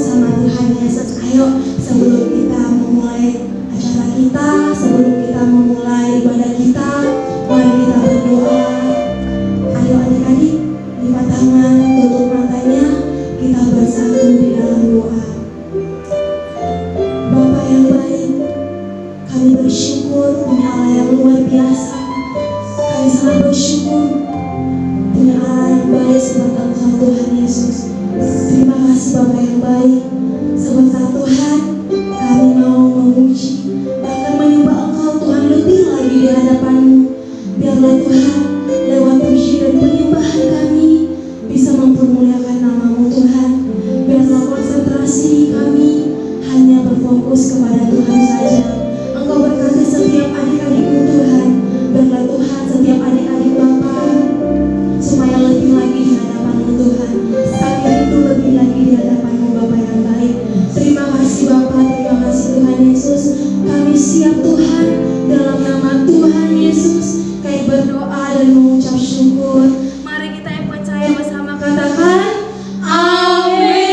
bersama Tuhan Yesus. Ayo, sebelum kita memulai acara kita, sebelum kita memulai ibadah kita, mari kita berdoa. Ayo adik-adik, lipat tangan, tutup matanya, kita bersatu di dalam doa. Bapa yang baik, kami bersyukur punya Allah yang luar biasa. Kami sangat bersyukur punya Allah yang baik seperti Engkau Tuhan Yesus. Terima kasih Bapa yang baik. Sebentar Tuhan, kami mau memuji, bahkan menyembah Engkau Tuhan lebih lagi di hadapan-Mu. Biarlah Tuhan, lewat puji dan penyembahan kami bisa mempermuliakan nama-Mu Tuhan. Biarlah konsentrasi kami hanya berfokus kepada Tuhan saja. Engkau berkati setiap adik-adik-Mu Tuhan. Biarlah Tuhan setiap adik-adik Bapa supaya lebih lagi di hadapan-Mu Tuhan. Kami rindu lebih lagi di hadapan-Mu Bapa yang baik. Terima kasih Bapa, terima kasih Tuhan Yesus. Kami siap Tuhan dalam nama Tuhan Yesus. Kami berdoa dan mengucap syukur. Mari kita yang percaya bersama katakan amin.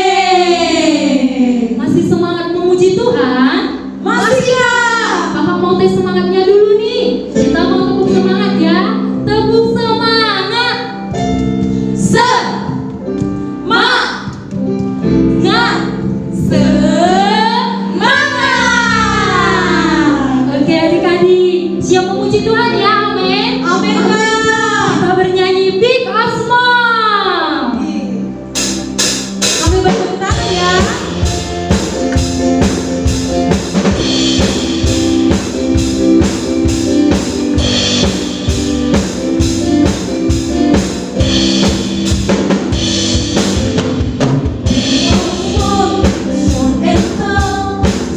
Masih semangat memuji Tuhan? Masih ya. Kakak mau tes semangatnya dulu nih. Kita mau tepuk semangat ya. Tepuk semangat. Semangat. Oke adik-adik, siap memuji Tuhan ya? Amin. Amin Kak. Kita bernyanyi Big Osmond. Kami bertepuk tangan ya.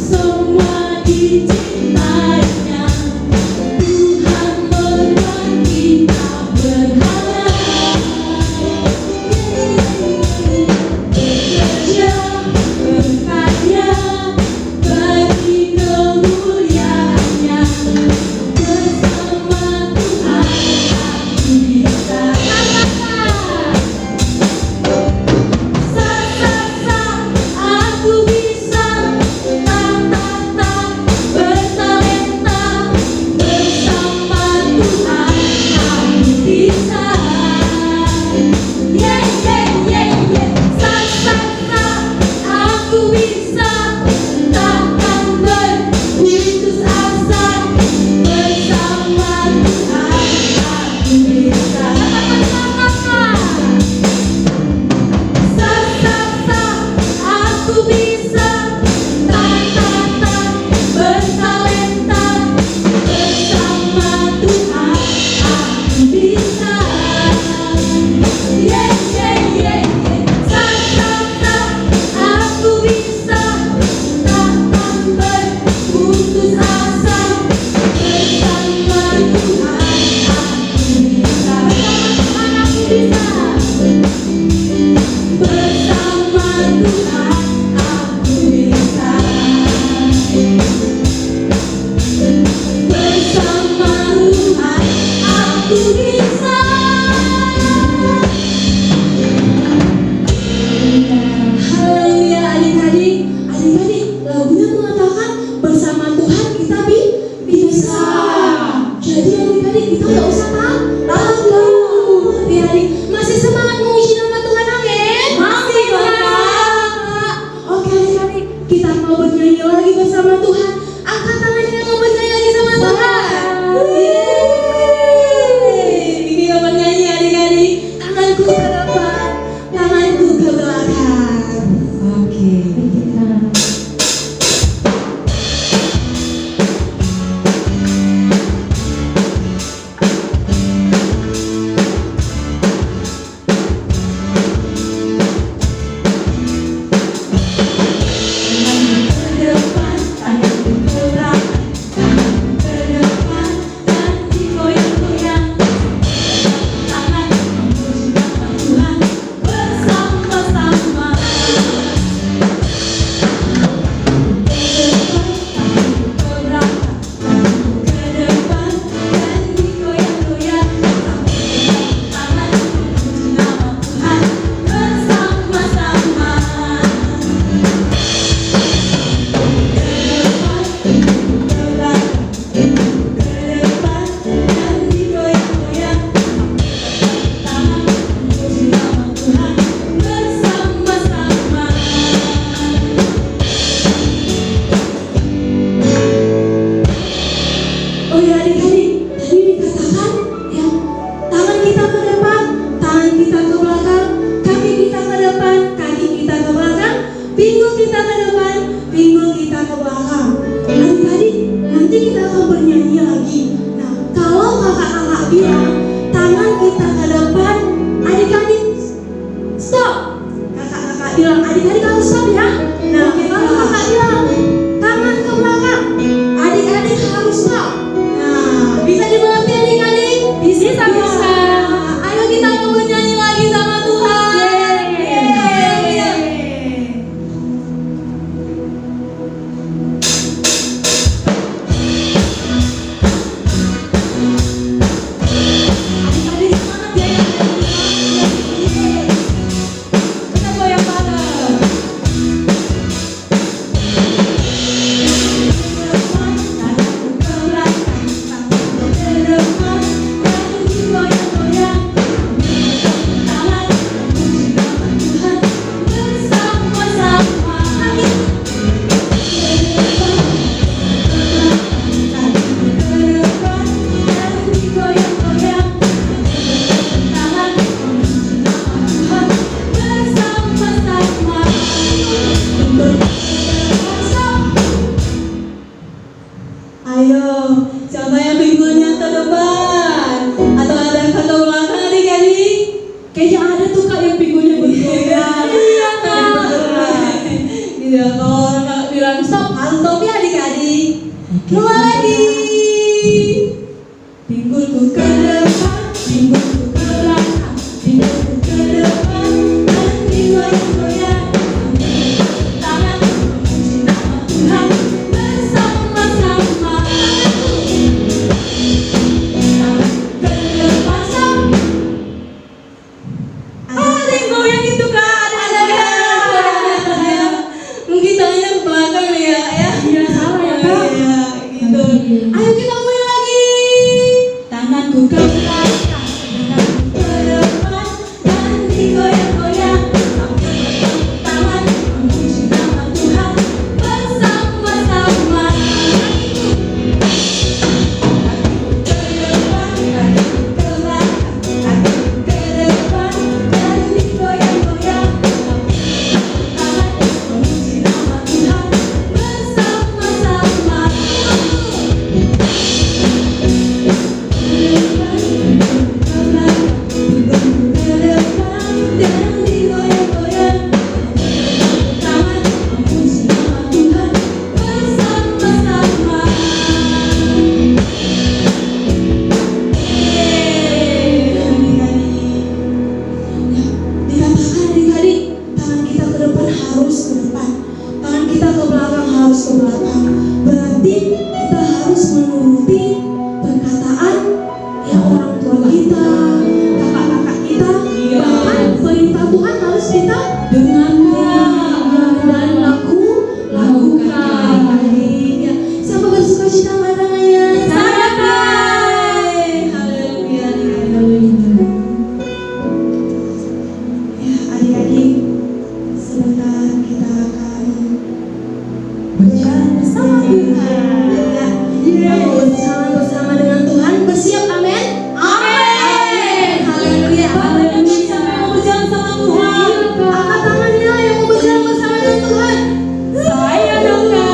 Semua dicintainya, Tuhan membuat kita berharap. Bekerja berkarya bagi kemuliaannya, bersama Tuhan aku bisa. Aku bisa, bertalenta, bersama Tuhan aku bisa. Yeah, yeah, yeah, yeah. Aku bisa, takkan berputus asa, bersama Tuhan aku bisa. Aku bisa, bertalenta, bersama Tuhan aku bisa. Yeah, yeah, yeah, yeah. Aku bisa, takkan berputus asa, bersama Tuhan aku bisa. Bersama Tuhan aku bisa. Bersama Tuhan aku bisa. Bersama Tuhan aku bisa. Haleluya adik-adik. Adik-adik, lagunya mengatakan bersama Tuhan kita bisa. Jadi adik-adik kita nggak usah takut. Adik-adik masih semangat memuji nama Tuhan, amin. Masih, Kak. Oke adik-adik, kita mau bernyanyi lagi bersama Tuhan. Angkat tangannya yang mau bernyanyi lagi sama Tuhan. Ini yang bernyanyi adik-adik. Tanganku ke depan, tanganku ke belakang. Oke. Tanganku ke depan, tanganku ke belakang. ke belakang. Adik-adik, nanti kita akan bernyanyi lagi. Nah, kalau kakak-kakak bilang tangan kita ke depan, adik-adik stop. Kakak-kakak bilang adik-adik harus stop ya. Nah, kalau kakak bilang tangan ke belakang, adik-adik harus stop. Nah, bisa dimengerti adik-adik? Bisa. Ayo kita mau bernyanyi lagi sama Tuhan. Yeay. Adik-adik semangat ya. Yeay. Kita goyang bareng. Ayo, siapa yang pinggulnya ke depan? Atau ada ke belakang adik-adik? Kayaknya ada tuh kak yang pinggulnya bergoyang. Iya kak. Gitu, kalau orang kak bilang stop, harus stop ya adik-adik. Keluar lagi. Pinggulku ke depan, pinggulku ke belakang, pinggulku ke depan, dan digoyang-goyang. Tangan memuji nama Tuhan bersama-sama. Ada yang goyang itu kak, ada ya. Mungkin tangannya ke belakang nih ya. Iya, salah ya kak. Iya, gitu. Ayo kita mulai lagi. Tanganku ke belakang, tanganku ke depan, dan digoyang-goyang. Tangan memuji nama Tuhan bersama-sama. Dikatakan adik-adik, tangan kita ke depan harus ke depan, tangan kita ke belakang harus ke belakang. Berarti kita harus menuruti perkataan ya orang tua kita, kakak-kakak kita, bahkan perintah Tuhan harus kita dengarkan dan lakukan. Ya, siapa bersuka cita angkat tangannya? Saya Kai. Haleluya, haleluya. Ya, adik-adik, sebentar kita akan berjalan bersama Tuhan. Ya, kita mau berjalan bersama dengan Tuhan. Bersiap, amin? Amin. Haleluya, haleluya. Siapa yang mau berjalan sama Tuhan? Angkat tangannya yang mau berjalan bersama dengan Tuhan. Saya dong, Kak.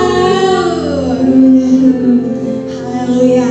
Haleluya.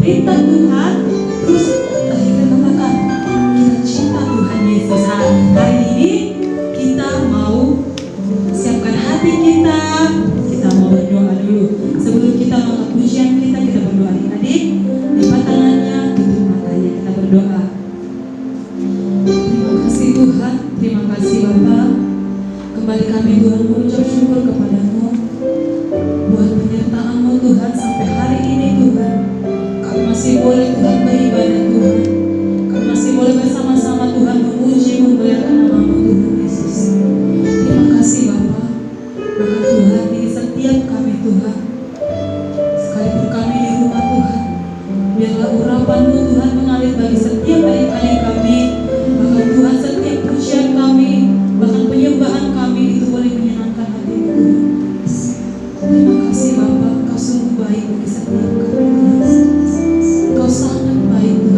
perintah Tuhan, terus kita katakan kita cinta Tuhan Yesus. Hari ini kita mau siapkan hati kita mau berdoa dulu. Sebelum kita mengangkat pujian kita berdoa. Adik, lipat tangannya, tutup matanya, kita berdoa. Terima kasih Tuhan, terima kasih Bapa. Kembali kami Tuhan mengucap syukur kepadamu buat penyertaan-Mu Tuhan sampai hari ini Tuhan. Kami masih boleh Tuhan beribadah Tuhan. Kami masih boleh bersama-sama Tuhan memuji, memuliakan nama-Mu Tuhan Yesus. Terima kasih Bapa. Maka Tuhan di setiap kami Tuhan, sekalipun kami di rumah Tuhan, biarlah urapan-Mu Tuhan mengalir bagi setiap adik-adik kami. Bahkan Tuhan setiap pujian kami, bahkan penyembahan kami itu boleh menyenangkan hati-Mu Tuhan. Terima kasih Bapa, Engkau sungguh baik bagi setiap kami. Engkau sangat baik Tuhan.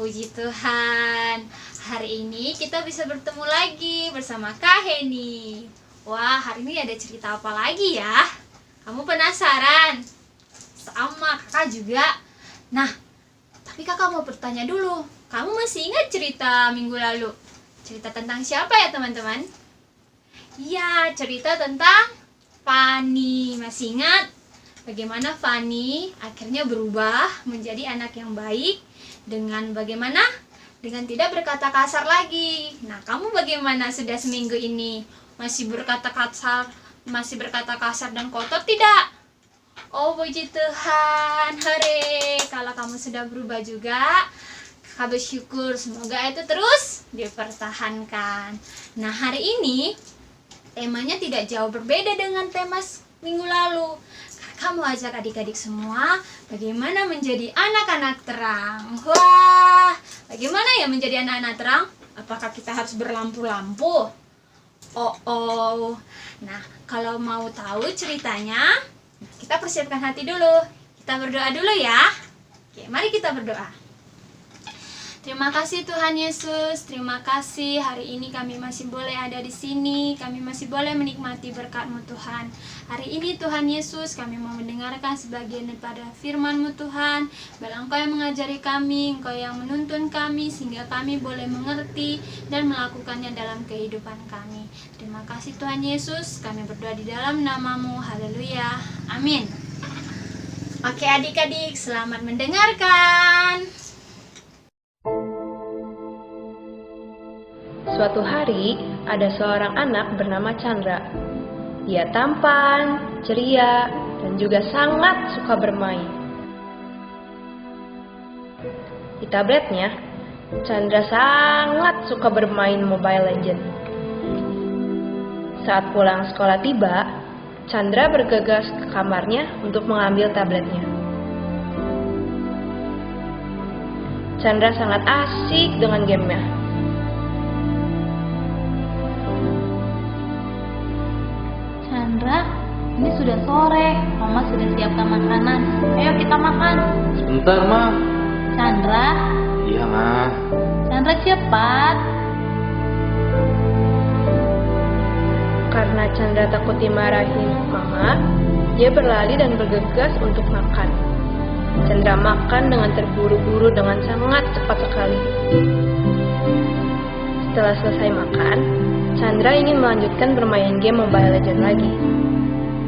Puji Tuhan, hari ini kita bisa bertemu lagi bersama Kak Heni. Wah, hari ini ada cerita apa lagi ya? Kamu penasaran? Sama kakak juga. Nah, tapi kakak mau bertanya dulu. Kamu masih ingat cerita minggu lalu? Cerita tentang siapa ya teman-teman? Iya, cerita tentang Fanny. Masih ingat? Bagaimana Fanny akhirnya berubah menjadi anak yang baik. Dengan bagaimana? Dengan tidak berkata kasar lagi. Nah, kamu bagaimana sudah seminggu ini? Masih berkata kasar dan kotor tidak? Oh, puji Tuhan. Hore. Kalau kamu sudah berubah juga, kakak bersyukur. Semoga itu terus dipertahankan. Nah, hari ini temanya tidak jauh berbeda dengan tema minggu lalu. Kamu ajak adik-adik semua bagaimana menjadi anak-anak terang. Wah, bagaimana ya menjadi anak-anak terang? Apakah kita harus berlampu-lampu? Oh. Nah, kalau mau tahu ceritanya, kita persiapkan hati dulu. Kita berdoa dulu ya. Oke, mari kita berdoa. Terima kasih Tuhan Yesus, terima kasih hari ini kami masih boleh ada di sini, kami masih boleh menikmati berkat-Mu Tuhan. Hari ini Tuhan Yesus, kami mau mendengarkan sebagian daripada firman-Mu Tuhan. Biar Engkau yang mengajari kami, Engkau yang menuntun kami, sehingga kami boleh mengerti dan melakukannya dalam kehidupan kami. Terima kasih Tuhan Yesus, kami berdoa di dalam nama-Mu, haleluya, amin. Oke adik-adik, selamat mendengarkan. Suatu hari, ada seorang anak bernama Chandra. Dia tampan, ceria, dan juga sangat suka bermain. Di tabletnya, Chandra sangat suka bermain Mobile Legends. Saat pulang sekolah tiba, Chandra bergegas ke kamarnya untuk mengambil tabletnya. Chandra sangat asik dengan gamenya. Chandra, ini sudah sore. Mama sudah siapkan makanan. Ayo kita makan. Sebentar, Ma. Chandra. Iya, Ma. Chandra cepat. Karena Chandra takut dimarahin Mama, Dia berlari dan bergegas untuk makan. Chandra makan dengan terburu-buru dengan sangat cepat sekali. Setelah selesai makan, Chandra ingin melanjutkan bermain game Mobile Legends lagi.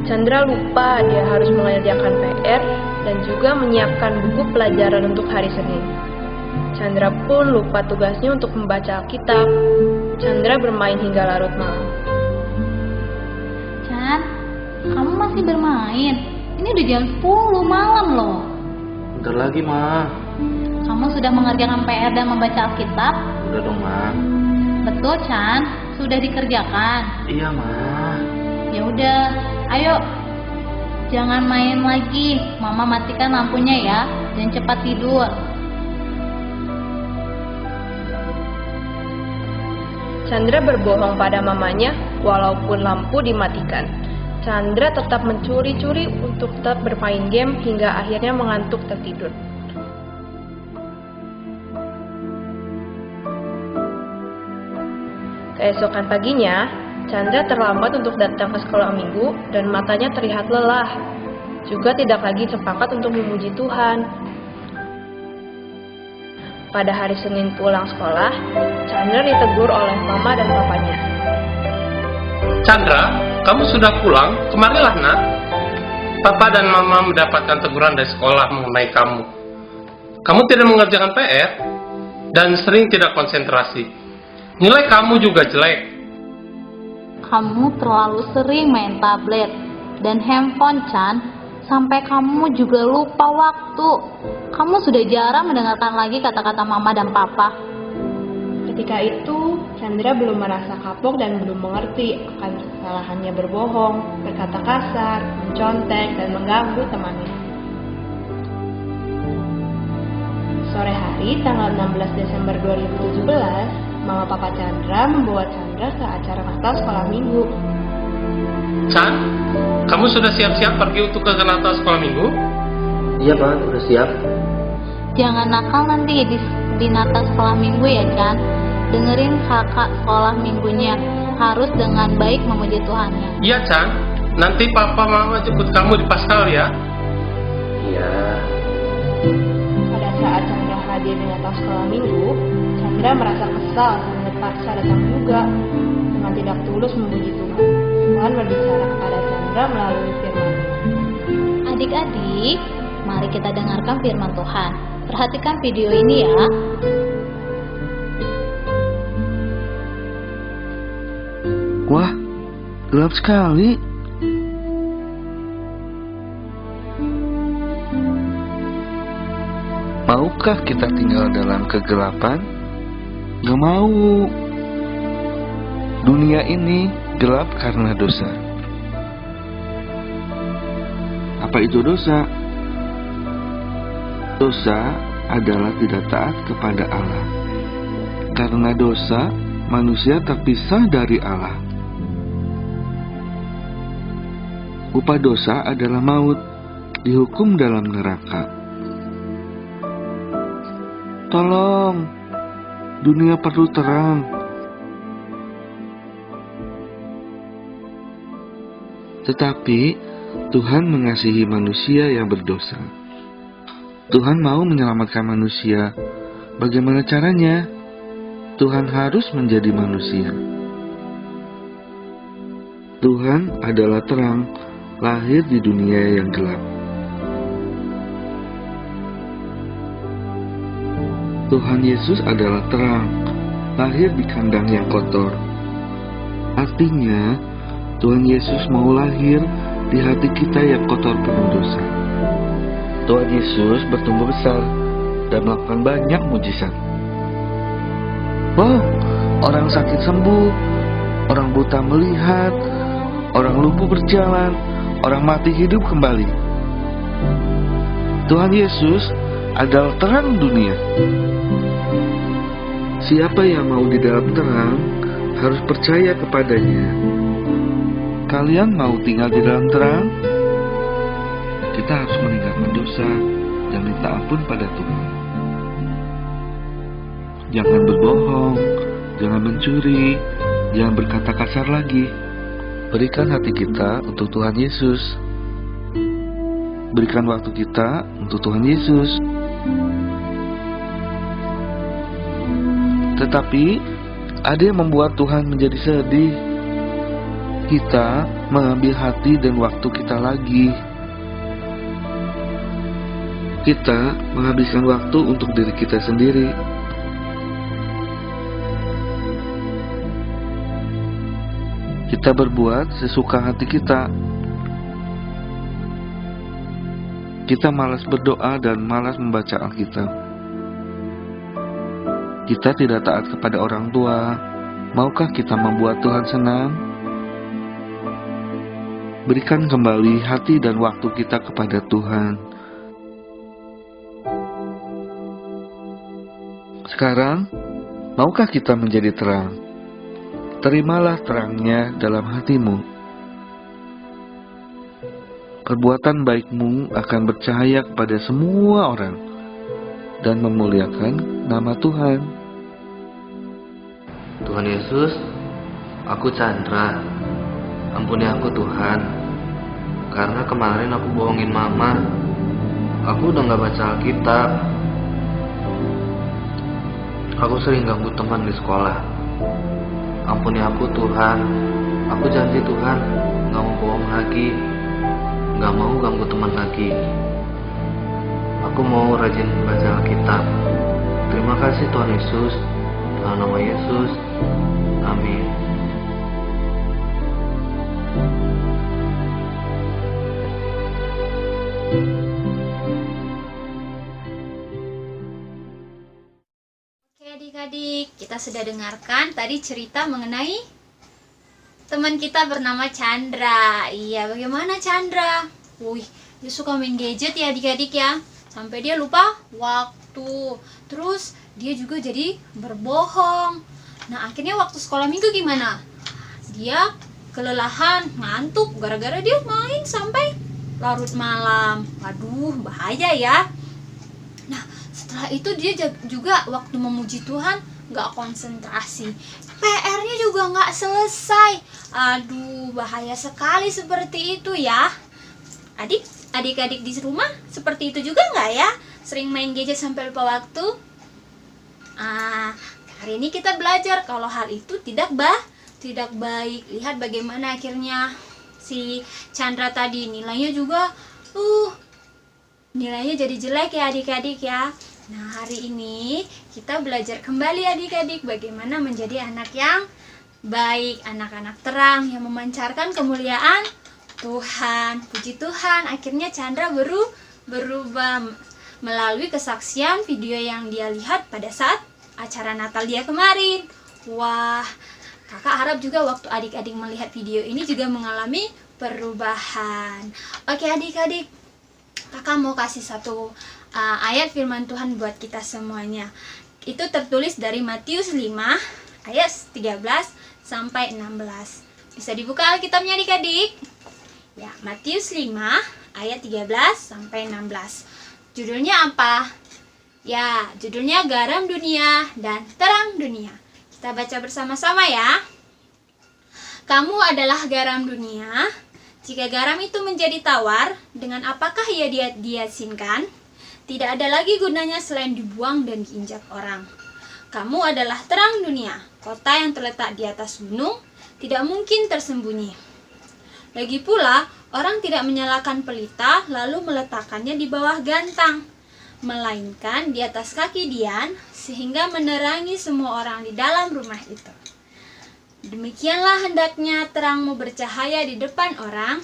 Chandra lupa dia harus mengerjakan PR dan juga menyiapkan buku pelajaran untuk hari Senin. Chandra pun lupa tugasnya untuk membaca Alkitab. Chandra bermain hingga larut malam. Chan, kamu masih bermain? Ini udah jam 10 malam loh. Bentar lagi, Ma. Kamu sudah mengerjakan PR dan membaca Alkitab? Udah dong, Ma. Betul, Chan. Sudah dikerjakan. Iya, Ma. Ya udah, ayo. Jangan main lagi. Mama matikan lampunya ya dan cepat tidur. Chandra berbohong pada mamanya walaupun lampu dimatikan. Chandra tetap mencuri-curi untuk tetap bermain game hingga akhirnya mengantuk tertidur. Keesokan paginya, Chandra terlambat untuk datang ke sekolah minggu dan matanya terlihat lelah. Juga tidak lagi sepakat untuk memuji Tuhan. Pada hari Senin pulang sekolah, Chandra ditegur oleh mama dan papanya. Chandra, kamu sudah pulang? Kemarilah, Nak. Papa dan Mama mendapatkan teguran dari sekolah mengenai kamu. Kamu tidak mengerjakan PR dan sering tidak konsentrasi. Nilai kamu juga jelek. Kamu terlalu sering main tablet dan handphone, Chan. Sampai kamu juga lupa waktu. Kamu sudah jarang mendengarkan lagi kata-kata mama dan papa. Ketika itu, Chandra belum merasa kapok dan belum mengerti akan kesalahannya berbohong, berkata kasar, mencontek, dan mengganggu temannya. Sore hari, tanggal 16 Desember 2017, Mama Papa Chandra membawa Chandra ke acara Natal sekolah minggu. Chan, kamu sudah siap-siap pergi untuk ke Natal sekolah minggu? Iya, Pak. Udah siap. Jangan nakal nanti di Natal sekolah minggu ya, Chan. Dengerin kakak sekolah minggunya. Harus dengan baik memuji Tuhannya. Iya, Chan. Nanti Papa Mama jemput kamu di Paskal ya. Iya. Pada saat Chandra hadir di Natal sekolah minggu, Chandra merasa kesal dan terpaksa datang juga dengan tidak tulus memuji Tuhan. Tuhan berbicara kepada Chandra melalui firman. Adik-adik, mari kita dengarkan firman Tuhan. Perhatikan video ini ya. Wah, gelap sekali. Maukah kita tinggal dalam kegelapan? Gak mau. Dunia ini gelap karena dosa. Apa itu dosa? Dosa adalah tidak taat kepada Allah. Karena dosa, manusia terpisah dari Allah. Upah dosa adalah maut, dihukum dalam neraka. Tolong, dunia perlu terang. Tetapi Tuhan mengasihi manusia yang berdosa. Tuhan mau menyelamatkan manusia. Bagaimana caranya? Tuhan harus menjadi manusia. Tuhan adalah terang, lahir di dunia yang gelap. Tuhan Yesus adalah terang, lahir di kandang yang kotor. Artinya, Tuhan Yesus mau lahir di hati kita yang kotor penuh dosa. Tuhan Yesus bertumbuh besar dan melakukan banyak mujizat. Wow, orang sakit sembuh, orang buta melihat, orang lumpuh berjalan, orang mati hidup kembali. Tuhan Yesus adalah terang dunia. Siapa yang mau di dalam terang harus percaya kepadanya. Kalian mau tinggal di dalam terang? Kita harus meninggalkan dosa dan minta ampun pada Tuhan. Jangan berbohong, jangan mencuri, jangan berkata kasar lagi. Berikan hati kita untuk Tuhan Yesus. berikan waktu kita untuk Tuhan Yesus. Tetapi ada yang membuat Tuhan menjadi sedih. Kita mengambil hati dan waktu kita lagi. Kita menghabiskan waktu untuk diri kita sendiri. Kita berbuat sesuka hati kita. Kita malas berdoa dan malas membaca Alkitab. Kita tidak taat kepada orang tua. Maukah kita membuat Tuhan senang? Berikan kembali hati dan waktu kita kepada Tuhan. Sekarang, maukah kita menjadi terang? Terimalah terangnya dalam hatimu. Perbuatan baikmu akan bercahaya kepada semua orang dan memuliakan nama Tuhan. Tuhan Yesus, aku Chandra. Ampuni aku Tuhan, karena kemarin aku bohongin mama. Aku udah gak baca Alkitab. Aku sering ganggu teman di sekolah. Ampuni aku Tuhan. Aku janji Tuhan gak mau bohong lagi, gak mau ganggu teman lagi. Aku mau rajin baca Alkitab. Terima kasih Tuhan Yesus. Dalam nama Yesus, amin. Oke adik-adik, kita sudah dengarkan tadi cerita mengenai teman kita bernama Chandra. Iya, bagaimana Chandra? Wih, dia suka main gadget ya adik-adik ya. Sampai dia lupa waktu. Terus dia juga jadi berbohong. Nah, akhirnya waktu sekolah minggu gimana? Dia kelelahan, ngantuk gara-gara dia main sampai larut malam. Waduh, bahaya ya. Nah, setelah itu dia juga waktu memuji Tuhan gak konsentrasi. PR-nya juga gak selesai. Aduh, bahaya sekali seperti itu ya. Adik-adik di rumah seperti itu juga gak ya? Sering main gadget sampai lupa waktu? Hari ini kita belajar kalau hal itu tidak baik. Lihat bagaimana akhirnya si Chandra tadi nilainya juga nilainya jadi jelek ya adik-adik ya. Nah, hari ini kita belajar kembali adik-adik bagaimana menjadi anak yang baik, anak-anak terang yang memancarkan kemuliaan Tuhan. Puji Tuhan, akhirnya Chandra berubah melalui kesaksian video yang dia lihat pada saat acara Natal dia kemarin. Wah, kakak harap juga waktu adik-adik melihat video ini juga mengalami perubahan. Oke adik-adik, kakak mau kasih satu ayat firman Tuhan buat kita semuanya. Itu tertulis dari Matius 5 ayat 13 sampai 16. Bisa dibuka Alkitabnya adik-adik? Ya, Matius 5 ayat 13 sampai 16. Judulnya apa? Ya, judulnya Garam Dunia dan Terang Dunia. Kita baca bersama-sama ya. Kamu adalah garam dunia. Jika garam itu menjadi tawar, dengan apakah ia diasinkan? Tidak ada lagi gunanya selain dibuang dan diinjak orang. Kamu adalah terang dunia. Kota yang terletak di atas gunung tidak mungkin tersembunyi. Lagi pula, orang tidak menyalakan pelita lalu meletakkannya di bawah gantang, melainkan di atas kaki dian, sehingga menerangi semua orang di dalam rumah itu. Demikianlah hendaknya terangmu bercahaya di depan orang,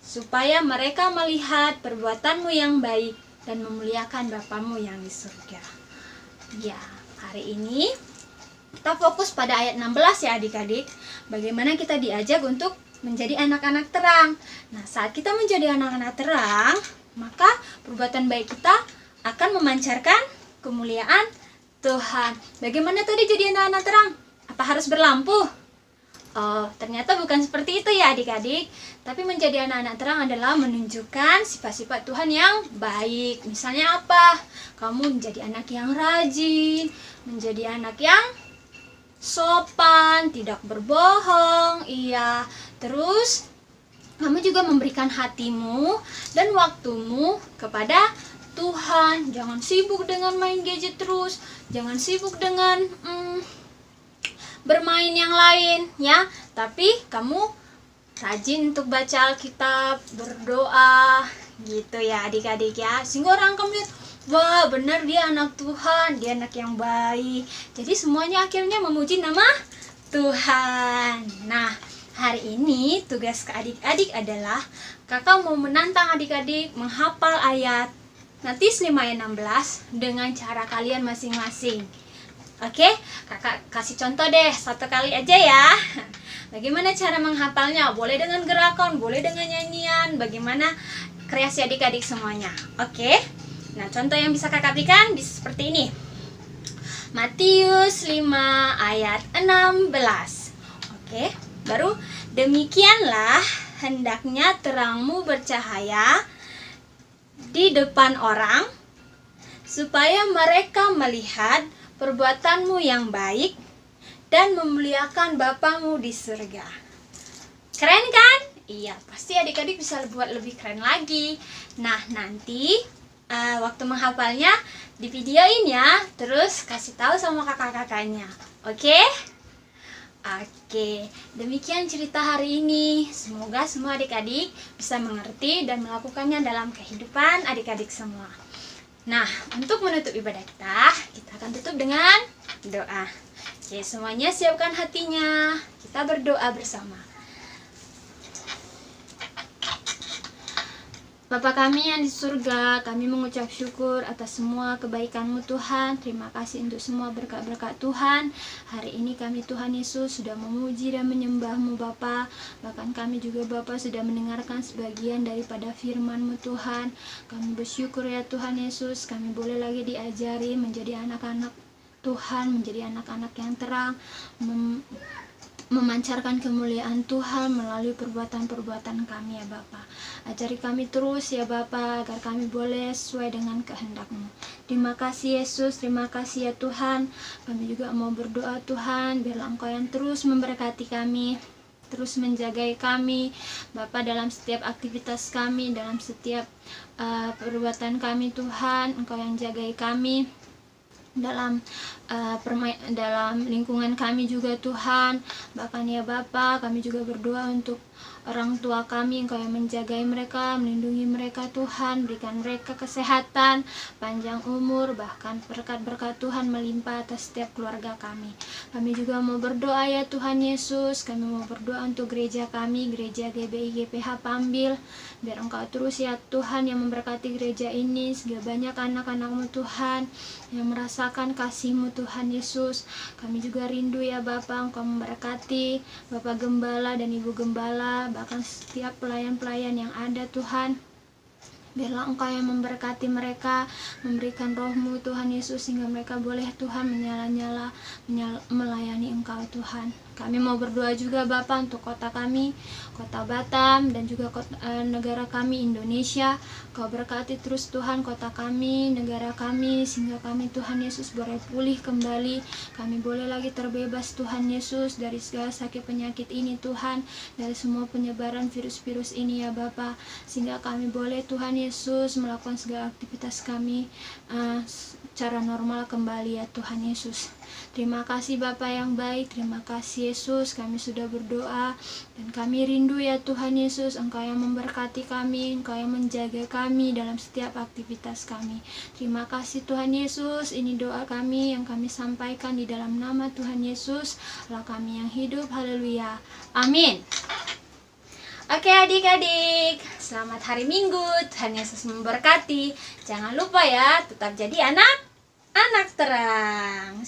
supaya mereka melihat perbuatanmu yang baik dan memuliakan Bapamu yang di surga. Ya, hari ini kita fokus pada ayat 16 ya adik-adik. Bagaimana kita diajak untuk menjadi anak-anak terang. Nah, saat kita menjadi anak-anak terang, maka perbuatan baik kita akan memancarkan kemuliaan Tuhan. Bagaimana tadi jadi anak-anak terang? Apa harus berlampu? Oh, ternyata bukan seperti itu ya adik-adik. Tapi menjadi anak-anak terang adalah menunjukkan sifat-sifat Tuhan yang baik. Misalnya apa? Kamu menjadi anak yang rajin, menjadi anak yang sopan, tidak berbohong, iya. Terus kamu juga memberikan hatimu dan waktumu kepada Tuhan. Jangan sibuk dengan main gadget terus, jangan sibuk dengan bermain yang lain ya. Tapi kamu rajin untuk baca Alkitab, berdoa gitu ya adik-adik ya. Sehingga orang akan melihat, wah benar dia anak Tuhan, dia anak yang baik. Jadi semuanya akhirnya memuji nama Tuhan. Nah, hari ini tugas ke adik-adik adalah kakak mau menantang adik-adik menghafal ayat Matius 5 ayat 16 dengan cara kalian masing-masing. Oke, kakak kasih contoh deh, satu kali aja ya. Bagaimana cara menghafalnya? Boleh dengan gerakan, boleh dengan nyanyian, bagaimana kreasi adik-adik semuanya. Oke, nah contoh yang bisa kakak berikan bisa seperti ini. Matius 5 ayat 16. Oke, baru demikianlah hendaknya terangmu bercahaya di depan orang, supaya mereka melihat perbuatanmu yang baik dan memuliakan Bapamu di surga. Keren kan? Iya, pasti adik-adik bisa buat lebih keren lagi. Nah, nanti waktu menghafalnya di videoin ya, terus kasih tahu sama kakak-kakaknya. Oke? Oke, demikian cerita hari ini. Semoga semua adik-adik bisa mengerti dan melakukannya dalam kehidupan adik-adik semua. Nah, untuk menutup ibadah kita akan tutup dengan doa. Oke, semuanya siapkan hatinya. Kita berdoa bersama. Bapa kami yang di surga, kami mengucap syukur atas semua kebaikan-Mu Tuhan. Terima kasih untuk semua berkat-berkat Tuhan. Hari ini kami Tuhan Yesus sudah memuji dan menyembah-Mu Bapa. Bahkan kami juga Bapa sudah mendengarkan sebagian daripada firman-Mu Tuhan. Kami bersyukur ya Tuhan Yesus, kami boleh lagi diajari menjadi anak-anak Tuhan, menjadi anak-anak yang terang, memancarkan kemuliaan Tuhan melalui perbuatan-perbuatan kami ya Bapa. Ajari kami terus ya Bapa, agar kami boleh sesuai dengan kehendak-Mu. Terima kasih Yesus, terima kasih ya Tuhan. Kami juga mau berdoa Tuhan, biarlah Engkau yang terus memberkati kami, terus menjagai kami Bapa dalam setiap aktivitas kami, dalam setiap perbuatan kami Tuhan. Engkau yang jagai kami dalam lingkungan kami juga Tuhan. Bahkan ya Bapa, kami juga berdoa untuk orang tua kami, Engkau yang menjagai mereka, melindungi mereka Tuhan, berikan mereka kesehatan, panjang umur, bahkan berkat-berkat Tuhan melimpah atas setiap keluarga kami. Kami juga mau berdoa ya Tuhan Yesus, kami mau berdoa untuk gereja kami, gereja GBI GPH Pambil, biar Engkau terus ya Tuhan yang memberkati gereja ini, sehingga banyak anak-anak-Mu Tuhan yang merasakan kasih-Mu Tuhan Yesus. Kami juga rindu ya Bapa, Engkau memberkati Bapak Gembala dan Ibu Gembala, bahkan setiap pelayan-pelayan yang ada Tuhan. Biarlah Engkau yang memberkati mereka, memberikan roh-Mu Tuhan Yesus, sehingga mereka boleh Tuhan menyala-nyala melayani Engkau Tuhan. Kami mau berdoa juga Bapa untuk kota kami, kota Batam, dan juga negara kami Indonesia. Kau berkati terus Tuhan kota kami, negara kami, sehingga kami Tuhan Yesus boleh pulih kembali. Kami boleh lagi terbebas Tuhan Yesus dari segala sakit penyakit ini Tuhan, dari semua penyebaran virus-virus ini ya Bapa, sehingga kami boleh Tuhan Yesus melakukan segala aktivitas kami secara normal kembali ya Tuhan Yesus. Terima kasih Bapa yang baik, terima kasih Yesus, kami sudah berdoa dan kami rindu ya Tuhan Yesus, Engkau yang memberkati kami, Engkau yang menjaga kami dalam setiap aktivitas kami. Terima kasih Tuhan Yesus, ini doa kami yang kami sampaikan di dalam nama Tuhan Yesus, Allah kami yang hidup, haleluya, amin. Oke adik-adik, selamat hari Minggu, Tuhan Yesus memberkati. Jangan lupa ya, tetap jadi anak terang.